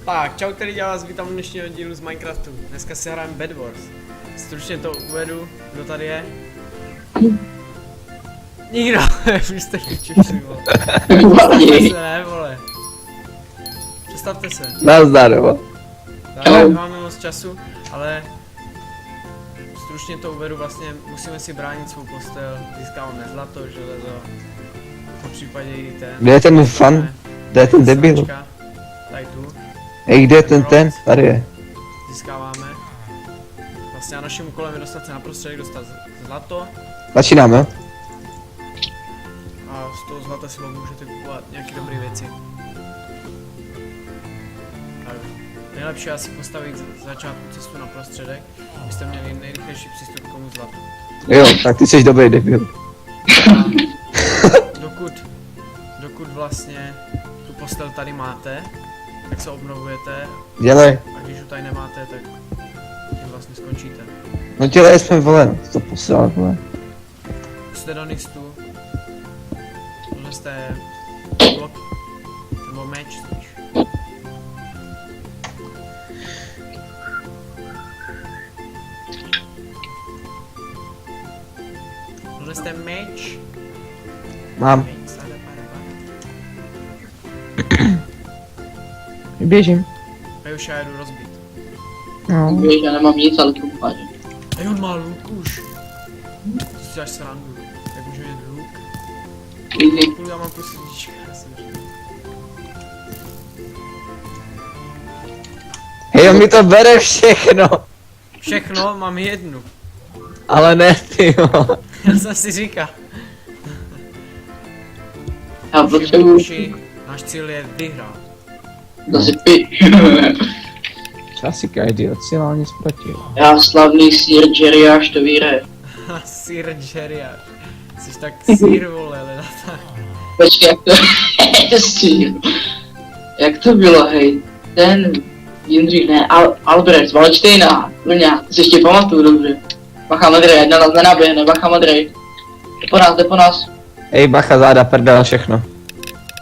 Tak, čau, tady já vás vítám u dnešního dílu z Minecraftu. Dneska si hrajeme Bed Wars. Stručně to uvedu, kdo tady je. Nikdo, vy jste pičuši, vole. Představte se, ne, vole. Představte se. Nazdar, jo. Tak, nemáme moc času, ale stručně to uvedu, vlastně musíme si bránit svou postel, získáváme zlato, železo, po případě i ten. Kde je ten fan? Kde je ten debil? Sračka, tady tu. Ej, kde je ten? Tady je. Získáváme. Vlastně a naším úkolem je dostat se na prostředek, dostat zlato. Začínáme. A z toho zlata si můžete kupovat nějaké dobré věci. Tak, nejlepší je asi postavit z začátku cestu na prostředek, abyste měli nejrychlejší přístup k tomu zlatu. Jo, tak ty jsi dobrý debil. A dokud vlastně tu postel tady máte, tak se obnovujete. Dělej. A když ji tady nemáte, tak tím vlastně skončíte. No dělej, jsme volen. To posílat, vole. Jste do nixtu. Tohle jste blok, nebo meč spíš. Tohle jste meč. Mám. Meč, Běžím. a už já jdu rozbít. No. Víš, já nemám nic, ale to ukážu. A on má luk už. To si až srandu. Jak může mít luk? Půl já mám plus srdíčka, já jsem říkal. Hej, on mi to bere všechno. Všechno, mám jednu. Ale ne, ty jo. Já jsem si říkal. Já potřebuji Náš cíl je vyhrát. zase pi. Časika idiot, si ale nic proti. Já slavný sír Jerry až to vyhraje. Sýr Jerryáš. Jsi tak sýr, vole, ale tak. Počkej, jak to sír. Jak to bylo, hej? Ten Jindřich, ne, Albrecht, Valečtejna, Luňa, to si ještě pamatuju dobře. Bacha Madrej, jedna nás nenaběhne, Bacha Madrej. Jde po nás. Ej, bacha, záda, prdel, všechno.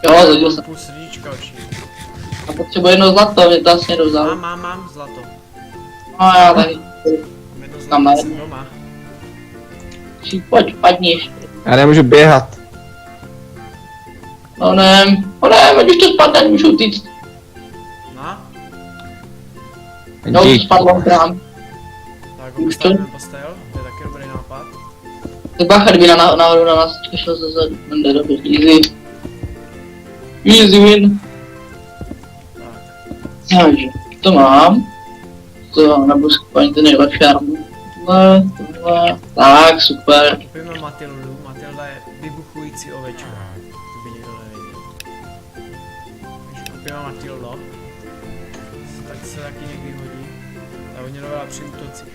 Jo, zadil jsem. Půl srdíčka už. A potřebuji jedno zlato, mě to asi nedozal. Mám zlato. No já tady. Mám jedno Tam zlato, ne. jsem doma. Pojď, padni ještě. Já nemůžu běhat. No ne, ať už to spadne, ať můžu týct. No, No, už spadlo brám. tak Už to? postavíme postel, to je taky dobrý nápad. Tak bacha, kdyby nahoru na nás šel zase, jde dobře, easy. Easy win. Tak, Takže, to mám. To nebudu skupovat ty nejlepší armu. Tohle. Tak, super. koupíme Matildu. Matilda je vybuchující ovečka. To by někdo nevěděl. Takže koupíme Matildo. Tak se taky někdy hodí. Ta hodně nová při útocích.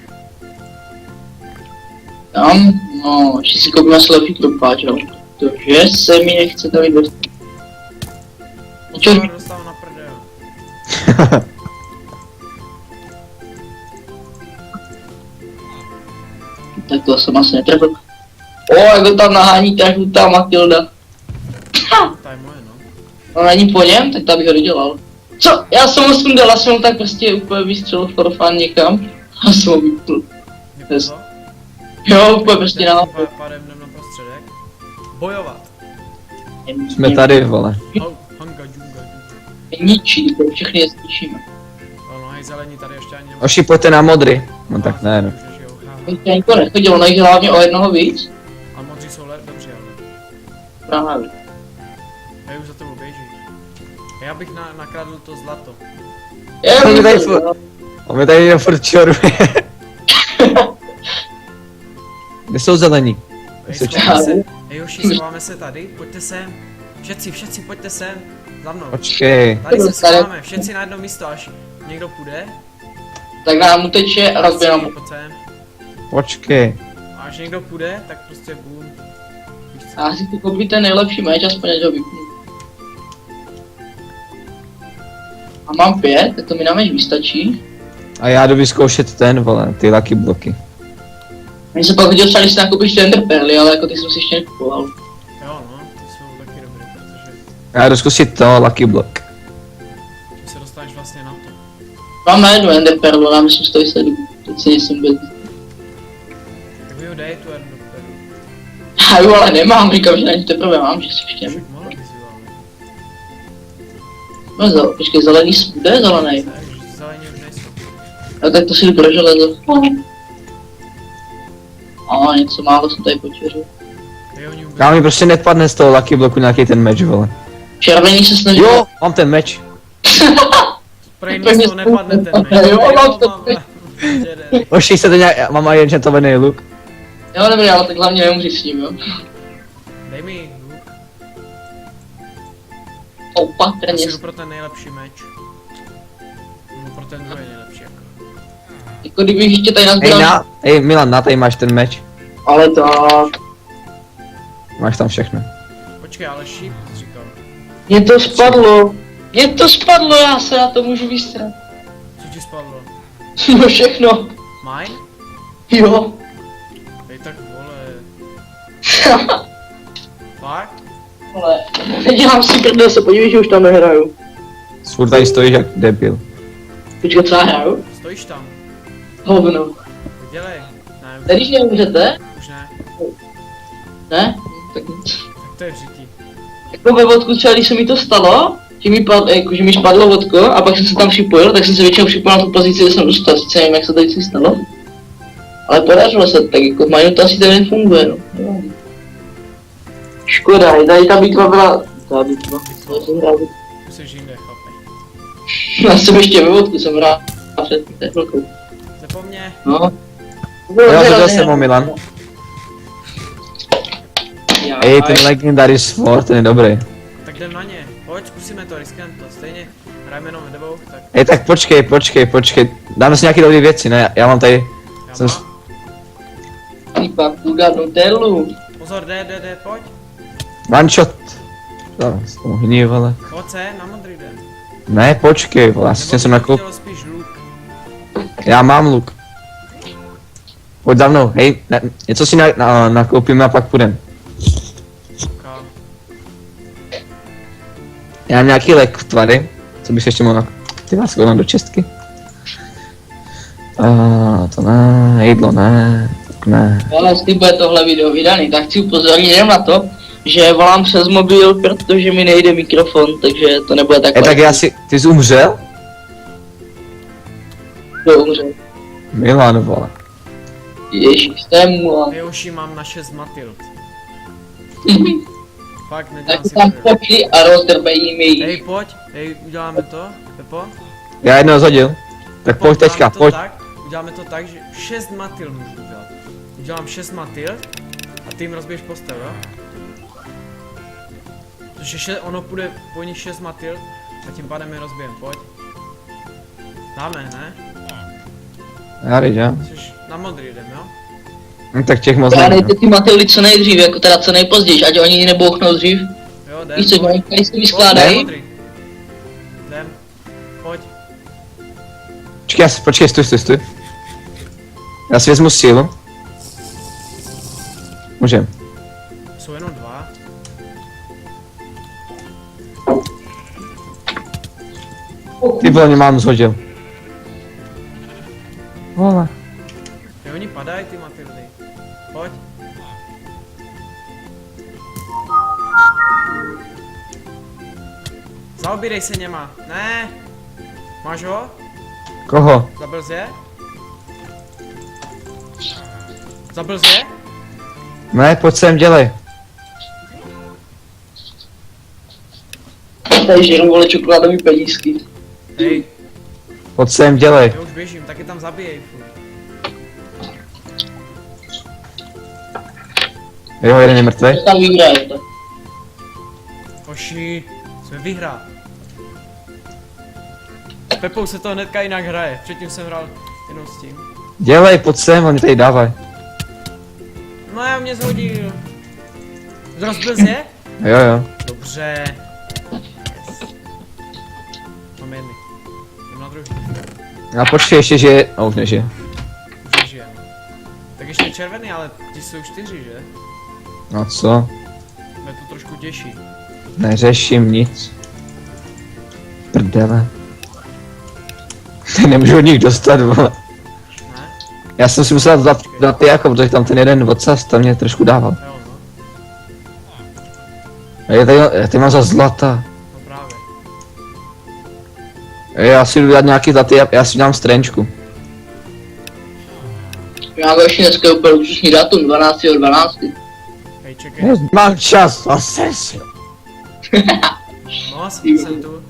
Tam, no, ještě si koupíme slepý kropáč, jo. Protože se mi nechce tady dostat. No čo, To dostávám na prdel. tak to jsem asi netrefil. O, jak to tam nahání ta žlutá Matilda. Ta je moje, no. No není po něm, tak ta bych ho dodělal. Co? Já jsem ho sundal, já jsem ho tak prostě úplně vystřelil for fun někam. A jsem ho vypl. Vypadlo? Jo, úplně prostě na Pádem jdem na prostředek. Bojovat. Jsme tady, vole. Hanga, džunga. Ničí, to všechny je zničíme. No, hej, zelení tady ještě ani nemá. Oši, pojďte na modry. No tak ne, no. Ještě nikdo nechodil, ono jich hlavně o jednoho víc. A modří jsou dobře, ale. Právě. Já už za tebou běží. A já bych nakradl to zlato. On mi tady furt, on mi tady furt čoruje. Kde jsou zelení? Hej, Se schováme se. Hej, Joši, schováme se tady. Pojďte sem. Všetci, pojďte sem. Za mnou. Počkej. Tady se schováme, všetci na jedno místo, až někdo půjde. Tak nám uteče a rozběrám. Pojď sem. Počkej. A až někdo půjde, tak prostě boom. Víš co? A si tu koupí ten nejlepší meč, aspoň ať ho vypnu. A mám 5, tak to mi na meč vystačí. A já jdu vyzkoušet ten, vole, ty lucky bloky. Mně se pak hodil třeba, když si nakoupíš ty enderperly, ale jako ty jsem si ještě nekupoval. Jo no, ty jsou taky dobrý, protože Já jdu zkusit to Lucky Block. tím se dostaneš vlastně na to. Mám na jednu enderperlu, já myslím 107. Teď si nejsem bez. Tak mi ho dej tu Enderpearl. Já ju ale nemám, říkám, že na ní teprve mám, že si ještě. Však mohl bys ju, No počkej, zelený bude zelený. ale že zelení už nejsou. No tak to si jdu pro železo. A něco málo jsem tady počuřil. Hej, oni vůbec... Já mi prostě nepadne z toho Lucky Blocku nějaký ten meč, vole. Červený se snaží. Jo, mám ten meč. Prej mi z toho nepadne ten meč. Jo, mám to. mám. Jede. Oši se to nějak, mám aj enchantovaný luk. Jo, dobrý, ale tak hlavně nemůžu s ním, jo. Dej mi luk. Já Opatrně. si jdu pro ten nejlepší meč. No pro ten druhý nejlepší jako. Jako kdybych ještě tady Hej, nazbíral. hej Milan, na tady máš ten meč. Ale tak. Máš tam všechno. Počkej, ale šíp jsi říkal. Mně to spadlo. Mně to spadlo, já se na to můžu vystrat. Co ti spadlo? No všechno. Mine? Jo. Dej tak vole. Fakt? Ale nedělám si prdel, se podívej, že už tam nehraju. Furt tady stojíš jak debil. Počkej, co já hraju? Stojíš tam? Hovno. Dělej. Ne, už, Tady když neumřete? už ne. Ne? Tak Tak to je v řití. jako ve vodku třeba, když se mi to stalo, že mi, že mi spadlo vodko a pak jsem se tam připojil, tak jsem se většinou připojil na tu pozici, kde jsem dostal, sice nevím, jak se to vždycky stalo. Ale podařilo se, tak jako v Minu to asi tady nefunguje, no. Škoda, i tady ta bitva byla... Ta bitva, co jsem hrál? Už jsi jinde, chlape. Já jsem ještě ve vodku, jsem hrál před chvilkou. Zapomně. No. Jo, viděl jsem ho, Milan. Ej, ten Legendary Sword, ten je dobrý. Tak jdem na ně. Pojď, zkusíme to, riskujeme to. Stejně hrajeme jenom ve dvou, tak Ej, tak počkej. Dáme si nějaké dobré věci, ne? Já mám tady... já Jsem... mám. Týpa, kuga do telu. Pozor, jde, pojď. One shot. Zaraz, to hní, vole. Pojď se, na modrý jdem. Ne, počkej, vole, já si jsem nakoupil. chtěl spíš luk. Já mám luk. Pojď za mnou, hej, ne, něco si nakoupíme a pak půjdem. Ká. Já mám nějaký lék v tvary, co bych ještě mohl ty vás do čestky. To ne, jídlo ne, tak ne. Ale jestli bude tohle video vydaný, tak chci upozornit jenom na to, že volám přes mobil, protože mi nejde mikrofon, takže to nebude tak. Tak já si, ty jsi umřel? Kdo umřel? Milan, vole. Ježíš, to je mula. Vyuši mám na 6 Matild. Fakt, nedělám Tak si tam prdel. pokli a rozdrbejí mi. Hej, pojď, hej, uděláme to, Pepo. Já jednoho zhodil. Tak Pepo, pojď teďka, uděláme to pojď. tak, uděláme to tak, že 6 Matild můžu udělat. Udělám 6 Matild a ty jim rozbiješ postel, jo? Protože ono půjde po nich 6 Matild a tím pádem je rozbijem, pojď. Dáme, ne? Já jde, jo. Jsi na modrý jdem, jo? No, tak těch moc Já nevím. dejte ty Matildy co nejdřív, jako teda co nejpozději, ať oni nebouchnou dřív. Jo, jdem. Víš co, že oni tady se Pojď, vyskládají. modrý. Jdem. Pojď. Počkej, stůj. Já si vezmu sílu. Můžem. Jsou jenom 2. Ty vole, mě mám zhodil. Vole. Jo, oni padají ty Matildy. Pojď. Zaobírej se něma. Ne. Máš ho? Koho? Zabil jsi je? Zabil jsi je? Ne, pojď sem, dělej. Tady žeru vole čokoládový penízky. Hej, Pojď sem, dělej. já už běžím, taky tam zabijej furt. Jo, jeden je mrtvý. Co tam vyhrajete? Hoši, jsme vyhrát. S Pepou se to hnedka jinak hraje, předtím jsem hrál jenom s tím. Dělej, pojď sem, oni tady dávaj. No já mě zhodil. Zrozbil jsi je? Jo. Dobře. Yes. Mám jedny. Jdem na druhý. A počkej ještě, že... už nežije. Už nežijem. Tak ještě červený, ale ty jsou 4, že? No co? Mě to trošku těší. Neřeším nic. Prdele. Nemůžu od nich dostat, vole. Ne? Já jsem si musel dát ty jako, protože tam ten jeden odsaz, tam mě trošku dával. Jo, no. A já tady mám za zlata. No právě. Já si jdu dát nějaký zlatý, já si dám strančku. Já mám ještě dneska úplně luxusní datum, 12.12. Hej, čekej. Mám čas, zase si. No, jsem tu.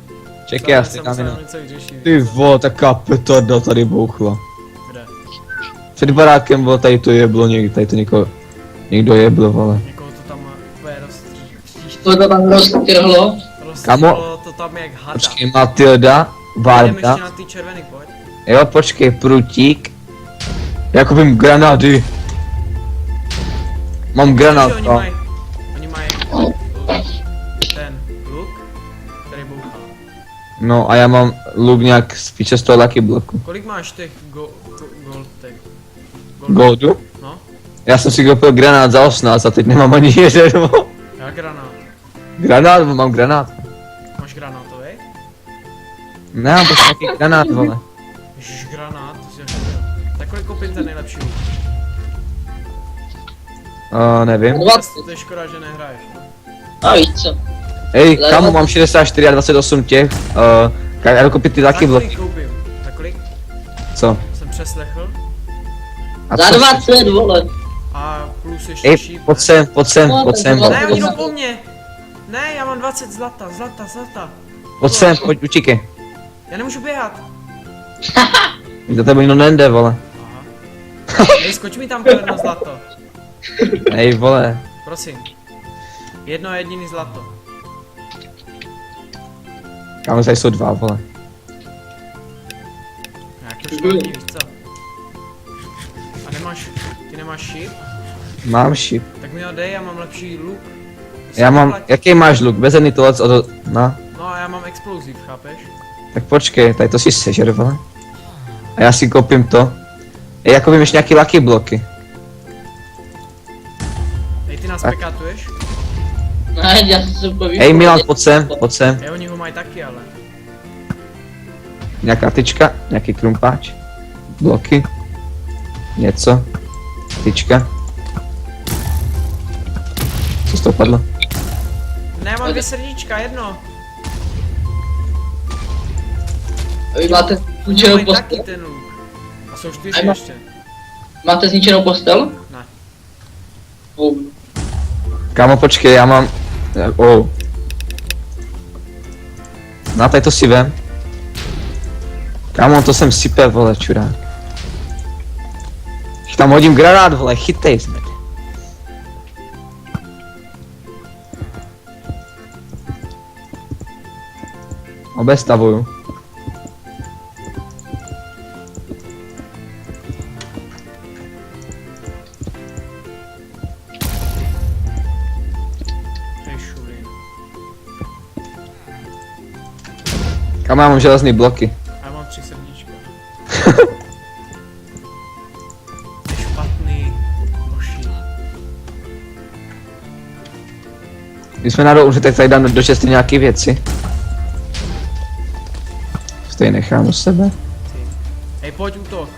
Čekaj, já si jsem dám musel jenom. něco vyřešit. Ty vo, taká petarda tady bouchla. Kde? Před barákem bylo tady to jeblo někdo, tady to někdo jeblo, vole. Někoho to tam úplně rozstříští. To tam roztrhlo. Rozstříštilo to tam jak hada. Počkej, Matilda, Jdem Varda. ještě na ty červený, pojď. Jo, počkej, prutík. Já koupím granády. Mám granát, Protože no. oni mají ten luk, který bouchá. No a já mám luk nějak spíše z toho Lucky bloku. Kolik máš těch gold těch? Goldu? No, Já jsem si koupil granát za 18 a teď nemám ani jeden, vo. já granát. Granát, mám granát. Máš granátový? Nemám prostě nějaký granát, vole. Ježiš, granát, to si jak chtěl. Tak kolik koupím ten nejlepší luk? Nevím. To je škoda, že nehraješ, no. A víš co? Ej, kamu, mám 64 a 28 těch. Já jdu koupit ty Za Lucky kolik bloky. koupím? Za kolik? Co? Jsem přeslechl. A Za co? 20, vole. A plus ještě Ej, šíp, pojď sem, pojď sem, pojď sem, No, Ne, vole. oni jdou po mně. Ne, já mám 20 zlata. Pojď sem, pojď, utíkej. Já nemůžu běhat. Za tebe nikdo nejde, vole. Aha. Ej, skoč mi tam pro jedno zlato. Ej, vole. Prosím. Jedno jediný zlato. Kámo, tady jsou dva, vole. Jak to škodí, víš co? A ty nemáš šíp? Mám šip. Tak mi ho dej, já mám lepší luk. Já mám, Platí. jaký máš luk? Bezedný tohle, no. No a já mám exploziv, chápeš? Tak počkej, tady to si sežer, vole. A já si koupím to. Ej, já koupím ještě nějaký Lucky bloky. Ej, ty nás Tak. pekatuješ? Ne, já jsem se úplně Ej, Milan, pojď sem, pojď sem. Ej, oni ho mají taky, ale. Nějaká tyčka, nějaký krumpáč. Bloky. Něco. Tyčka. Co z toho padlo? Ne, mám 2 srdíčka, jedno. Vy máte Oni zničenou mají taky postel? ten luk. A jsou 4 Aj, ma- ještě. Máte zničenou postel? Ne. Oh. Kámo, počkej, já mám... No, tady to si vem. Kámo, to jsem sype, vole, čurák. Tam hodím granát, vole, chytej jsme. Obestavuju. Hej, šulín. Kámo, já mám železný bloky. A já mám 3 srdíčka. Jsi špatný, hoši. Když jsme náhodou umřeli, tak tady dám do česty nějaký věci. Stejně nechám u sebe. Ty. Hej, pojď útok.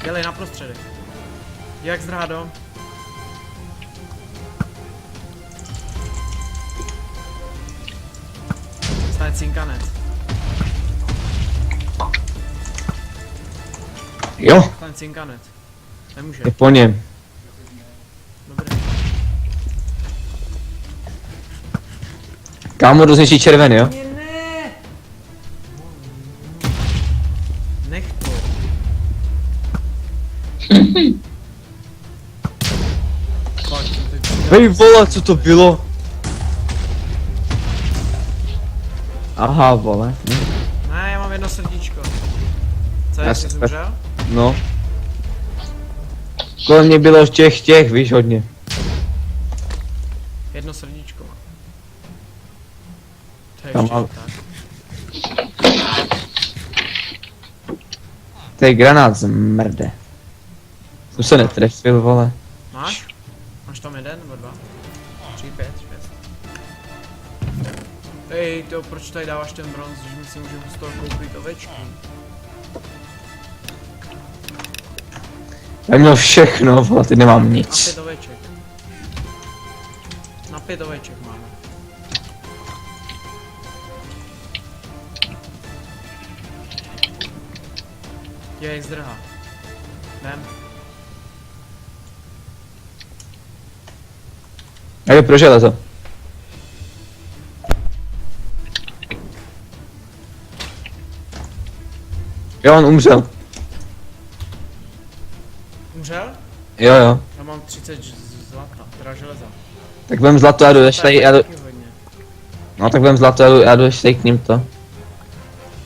Dělej na prostředek. Jak zdrhá dom? Stane cinkanec. Jo, Stane cinkanec. Nemůže. je po něm. Dobrý. Kámo, rozněčí červený, jo? Ne, ne. Nech to. Fakt, co ty Hej vole, co to bylo? Aha, vole. Ne, já mám jedno srdíčko. Co, Já jak jsi jsem- zemřel? No. Kolem mě bylo těch, víš, hodně. Jedno srdíčko mám. To je Tam ještě mám- tak. To je granát zmrde. Tu se netrefil, vole. Máš? Máš tam jeden nebo dva? 3, 5, 6. Ej, to proč tady dáváš ten bronz, že my si můžeme z toho koupit ovečky? Já měl všechno, vole, teď nemám Na nic. 5 oveček. Na 5 oveček máme. Jej, zdrhá. Jdem. Já jdu pro železo. Jo, on umřel. Umřel? Jo, jo. Já mám 30 zlata, teda železa. Tak vem zlato, já jdu ještě tady, já jdu, Taky hodně. no tak vem zlato, já jdu ještě k ním to.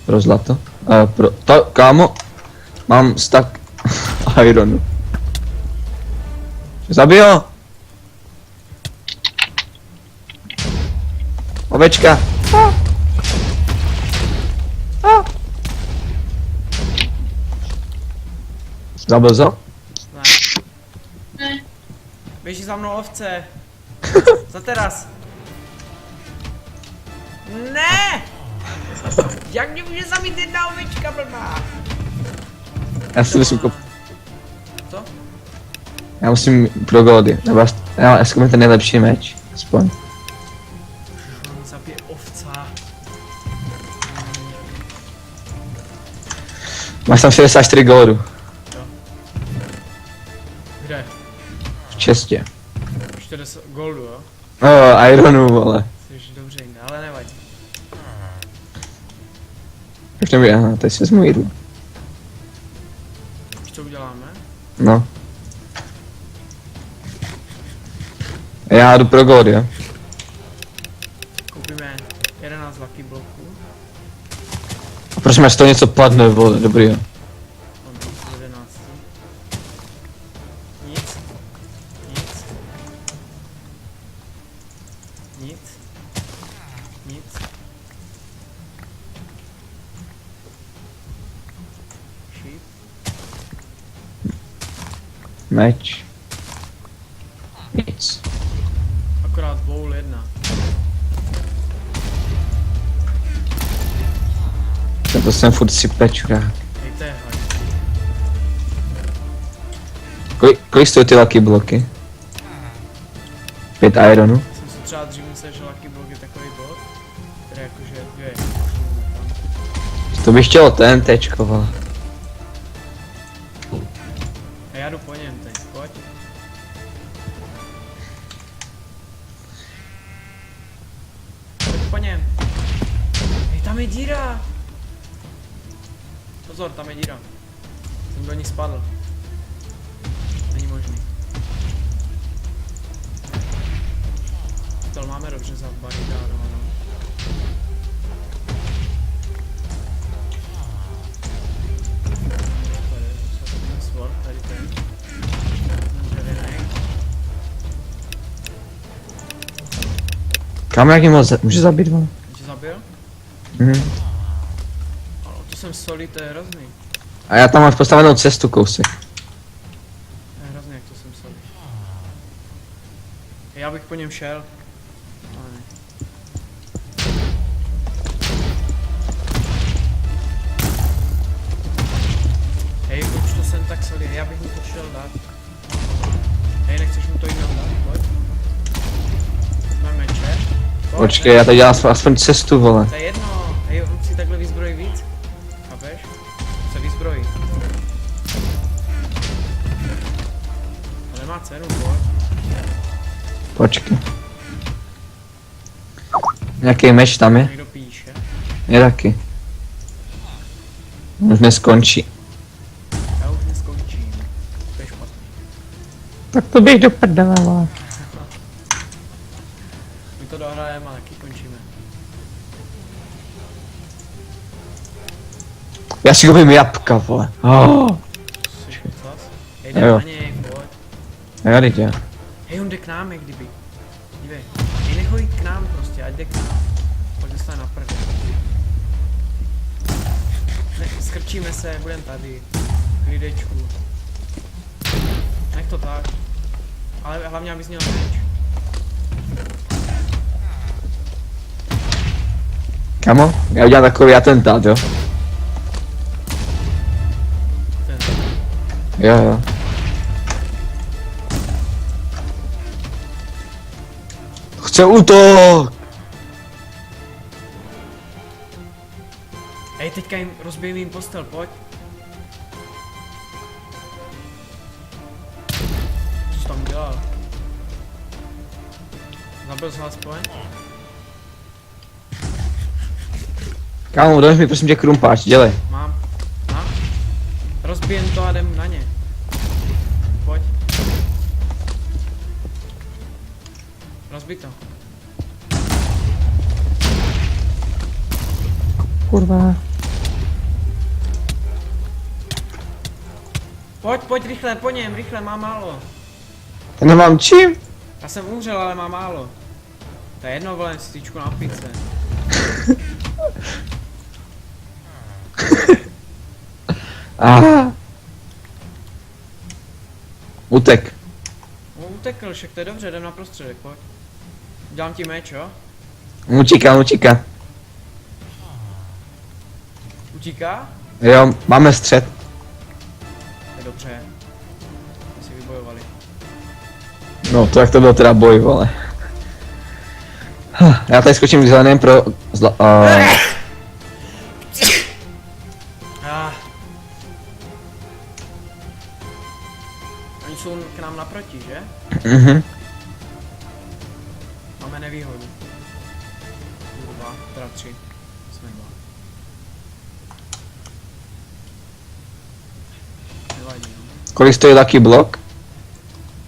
Pro zlato. Pro, to, kámo. Mám stack ironu. Zabij ho! Ovečka! Zabil ho? Ne. Běží za mnou ovce. Za teras. Ne! Jak mě může zabít jedna ovečka blbá? Já si musím Co? já musím pro goldy, nebo já mám ten nejlepší meč, aspoň. On zabije ovca. Máš tam 64 goldů, Kde? v čestě. 40 goldu, jo? Ironu, vole. Jsi dobře jinde, ale nevadí. Už nebude, aha, teď si vezmu jídlo. Už co uděláme? No. Já jdu pro goldy, jo. Koupíme 11 lucky bloků. A proč máš to něco padne, vole, dobrý, jo. Mám tam 11. Nic. Nic. Nic. Nic. Sheep. Meč. Nic. Akorát bowl 1. To jsem furt sype, čurák. Hej, to je haj. Kolik stojí ty lucky bloky? 5 ironu. Jsem si třeba dřív myslel, že lucky block je takový bod, který jakože je tam. To bych chtěl ten tečko, vole. A já jdu po něm teď, pojď. Pojď po něm. Hej, tam je díra. Pozor, tam je díra. Jsem do ní spadl. Není možný. To máme dobře zabarikádovanou. Tady svor, tady ten. Ten dřevěnej. Kam jak moc může zabít, vole? Tě zabil? Mhm. Ale to jsem solí, to je hrozný. A já tam máš postavenou cestu, kousek. To je hrozný, jak to jsem solí. Já bych po něm šel. Ale ne. Hej, proč to jsem tak solí? Já bych mu to šel dát. Hej, nechceš mu to jinam dát? Pojď. Jsme meče. Pojď, Počkej, ne. já tady dělám aspoň cestu, vole. To je jedno. Hej, on si takhle vyzbrojí víc. Chápeš? Se vyzbrojí. To nemá cenu, pojď. Počkej. Nějaký meč tam je? Někdo píše. Je taky. Už neskončí. Já už neskončím. To je špatný. Tak to běž do prdele, vole. My to dohrajeme a taky končíme. Já si koupím jabka, vole. Oh. Jsi zas? Hej, Jo. jdem na něj, pojď. Já teď já. Hej, on jde k nám, jak kdyby. Dívej. Hej, nech ho jít k nám prostě, ať jde k nám. Pak dostane na prdel. Ne, skrčíme se, budem tady. Klidečku. Nech to tak. Ale hlavně abys měl meč. Kamo, já udělám takový atentát, jo? Ten. Jo. Chce útok! Ej, teďka jim rozbijím jim postel, pojď. Co jsi tam udělal? Zabil jsi ho aspoň? Kámo, dáš mi prosím tě krumpáč, dělej. Mám. Mám. Rozbijem to a jdem na ně. Pojď. Rozbij to. Kurva. Pojď rychle, po něm, rychle, má málo. Já nemám čím? Já jsem umřel, ale má málo. To je jedno, volem si tyčku na pice. Aha. Utek. No utekl, však to je dobře, jdem na prostředek, pojď. Dělám ti meč, jo? Utíká. Utíká? Jo, máme střed. To je dobře. My si vybojovali. No, to jak to byl teda boj, vole. Já tady skočím k zeleným pro Oni jsou k nám naproti, že? Máme nevýhodu. Dva, teda tři. Jsme dva. Nevadí, no. Kolik stojí Lucky Block?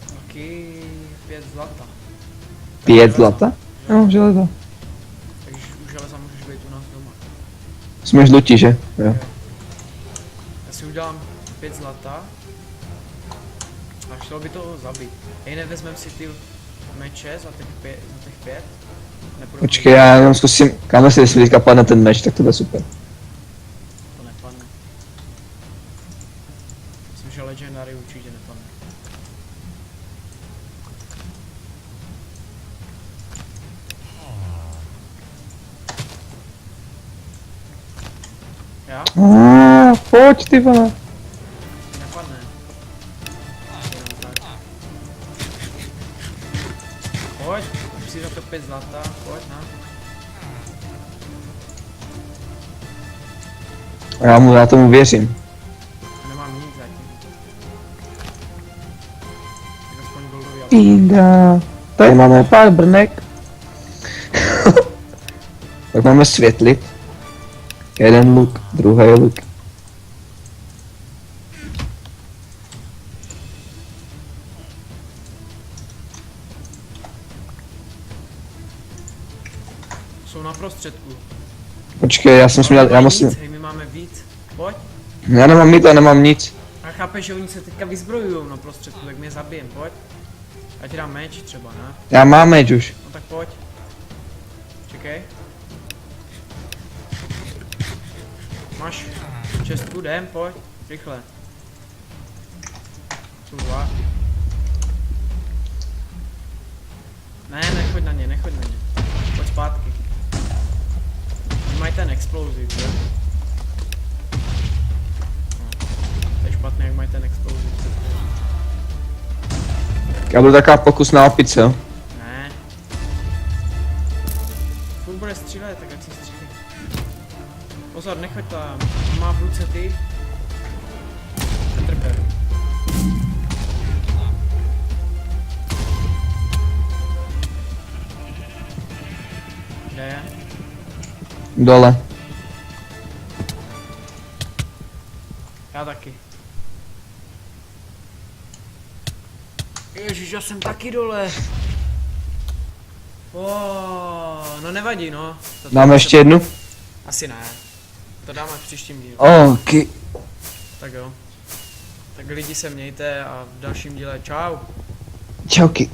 Taky 5 zlata. 5 zlata? Jo, železo. Takže už železa můžeš být u nás doma. Jsme žlutí, že? Jo. Já si udělám 5 zlata. A šlo by to zabít. Hej, nevezmem si ty meče za těch 5. Počkej, já jenom zkusím, kam si jestli teďka padne ten meč, tak to bude super. To nepadne. Myslím, že Legendary určitě nepadne. Já? Pojď ty vole. Nepadne. Jenom tak. Pojď, už si za to 5 zlata, pojď na. Já tomu věřím. Nemám nic zatím. Tak aspoň goldový auto. Pinga. Tady máme pár brnek. Tak máme světlit. Jeden luk, druhý luk. Jsou na prostředku. Počkej, já jsem směl, já musím. Víc, hej, my máme víc. Pojď. Já nemám mít, nemám nic. A chápeš, že oni se teďka vyzbrojujou na prostředku, tak mě zabijem, pojď. Já ti dám meč třeba, ne? Já mám meč už. No tak pojď. Čekej. Máš čestku, jdem, pojď. Rychle. Jsou dva. Ne, nechoď na ně, nechoď na ně. Pojď zpátky. Oni mají ten explosiv, jo? No. To je špatné, jak mají ten explosiv. Já budu taková pokusná opice, jo. Ne. Furt bude střílet, tak ať si střílí. Pozor, nechoď tam. Má v ruce ty. Netrper. Kde je? Dole. Já taky. Ježiš, já jsem taky dole. No nevadí, no. Dáme ještě jednu? Asi ne. To dáme v příštím dílu. Ok. Tak jo. Tak lidi se mějte a v dalším díle čau. Čauky.